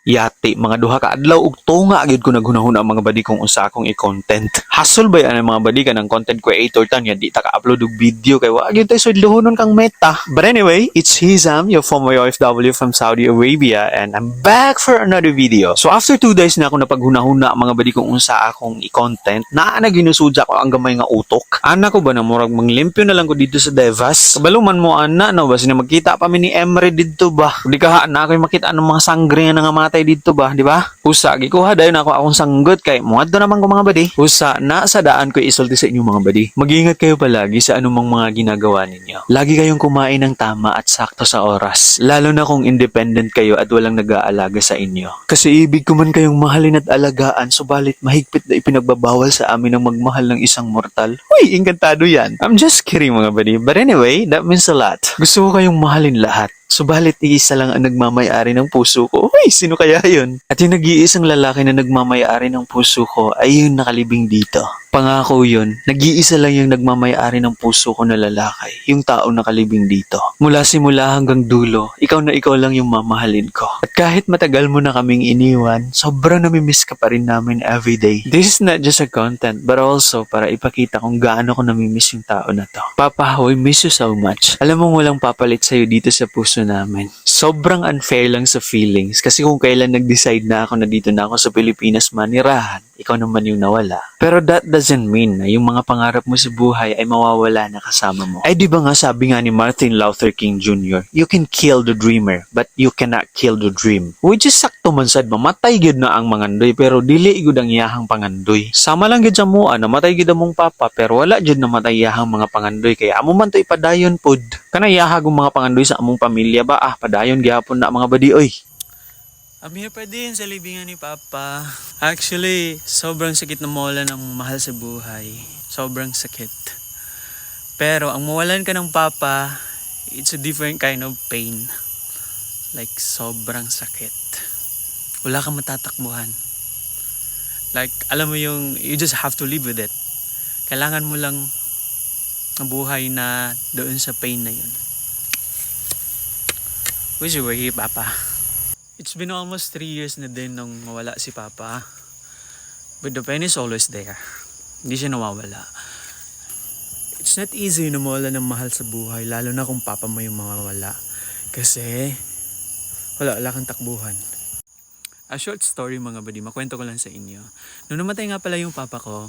Yati mga duha ka adlaw ug tunga gyud ko naghunahuna ang mga badi kung unsa akong i-content. Hustle ba yan ang mga badi ka ng content creator tan yan di ta ka-upload og video kay wa gyud tay sudlohonon kang meta. But anyway, it's Hizam, your former OFW from Saudi Arabia, and I'm back for another video. So after 2 days na ako napaghunahuna mga badi kung unsa akong i-content, naa na ginusudya ko ang gamay nga utok. Ana ko ba na murag manglimpyo na lang ko dito sa Devas? Kabaluman mo ana no ba sina magkita pa mi ni Emre didto ba? Di ka na ako makita anong mga sangre nga nangamatay dito ba, di ba? Usa gikuha dayon ako akong sanggot kay muadto naman ko mga badi. Usa na sa daan ko isulti sa inyo mga badi. Mag-ingat kayo palagi sa anumang mga ginagawa ninyo. Lagi kayong kumain ng tama at sakto sa oras. Lalo na kung independent kayo at walang nag-aalaga sa inyo. Kasi ibig ko man kayong mahalin at alagaan, subalit mahigpit na ipinagbabawal sa amin ang magmahal ng isang mortal. Uy, engkantado yan. I'm just kidding mga badi. But anyway, that means a lot. Gusto ko kayong mahalin lahat. Subalit iisa lang ang nagmamay-ari ng puso ko. Uy, sino kaya yun? At yung nag-iisang lalaki na nagmamay-ari ng puso ko ay yung nakalibing dito. Pangako yun, nag-iisa lang yung nagmamay-ari ng puso ko na lalaki, yung taong nakalibing dito. Mula simula hanggang dulo, ikaw na ikaw lang yung mamahalin ko. At kahit matagal mo na kaming iniwan, sobrang namimiss ka pa rin namin everyday. This is not just a content, but also para ipakita kung gaano ko namimiss yung tao na to. Papa, we miss you so much. Alam mo walang papalit sa'yo dito sa puso namin. Sobrang unfair lang sa feelings kasi kung kailan nag-decide na ako na dito na ako sa Pilipinas manirahan, ikaw naman yung nawala. Pero that doesn't mean na yung mga pangarap mo sa buhay ay mawawala na kasama mo. Ay di ba nga sabi nga ni Martin Luther King Jr., you can kill the dreamer, but you cannot kill the dream. Which is sakto man sad mamatay gyud na ang mangandoy pero dili igud ang iyahang pangandoy. Sama lang gyud sa mua namatay gyud among papa pero wala gyud namatay iyahang mga pangandoy kaya amo man to ipadayon pod. Kana iyahag mga pangandoy sa among pamilya ba padayon gyapon na mga badi oy. I'm here pa din sa libingan ni Papa. Actually, sobrang sakit na mawalan ng mahal sa buhay. Sobrang sakit. Pero ang mawalan ka ng Papa, it's a different kind of pain. Like, sobrang sakit. Wala kang matatakbuhan. Like, alam mo yung, you just have to live with it. Kailangan mo lang mabuhay na doon sa pain na yun. Wish you were here, Papa. It's been almost 3 years na din nung mawala si Papa. But the pain is always there. Hindi siya nawawala. It's not easy na mawala ng mahal sa buhay, lalo na kung Papa mo yung mawawala. Kasi, wala kang takbuhan. A short story mga badi, makwento ko lang sa inyo. Nung namatay nga pala yung Papa ko,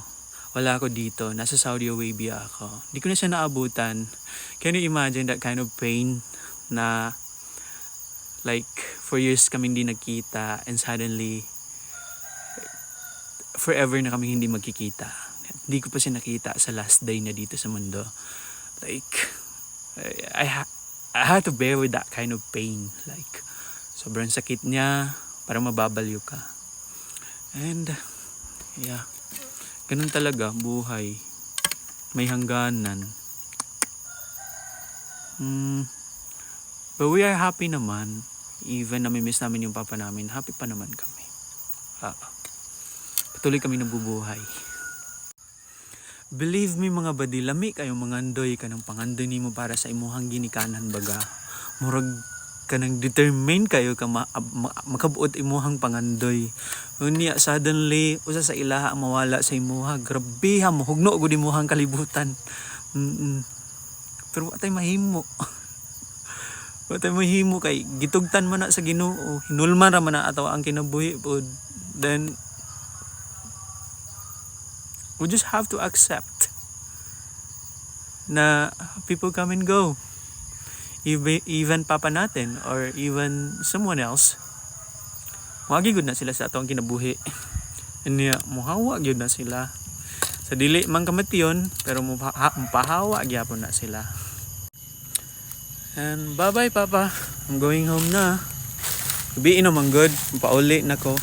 wala ako dito, nasa Saudi Arabia ako. Hindi ko na siya naabutan. Can you imagine that kind of pain na like, for years kami hindi nagkita and suddenly, forever na kami hindi magkikita. Hindi ko pa siya nakita sa last day na dito sa mundo. Like, I had to bear with that kind of pain. Like, sobrang sakit niya, parang mababaliw ka. And, yeah, ganun talaga, buhay. May hangganan. But we are happy naman. Even namimiss namin yung Papa namin, happy pa naman kami. Patuloy kami nabubuhay. Believe me mga badi, lami kayo mangandoy ka ng pangandoy nimo para sa imuhang ginikanan baga. Murag ka nang determine kayo ka makabuot imuhang pangandoy. Unya suddenly, usa sa ilaha mawala sa imuha. Grabe ha, mahugno gud imuhang kalibutan. Pero watay mahimo. Watay mahimo kay gitugtan man na sa Ginoo, hinulman ra man na ataw ang kinabuhi pod. Then we just have to accept na people come and go. Even Papa natin or even someone else. Wagi gud na sila sa atong kinabuhi. Niya muhawa gyud na sila. Sa dili man kamation pero mupahawa gyapon na sila. And bye-bye, Papa. I'm going home na. Gabi naman good. Pauli na ko.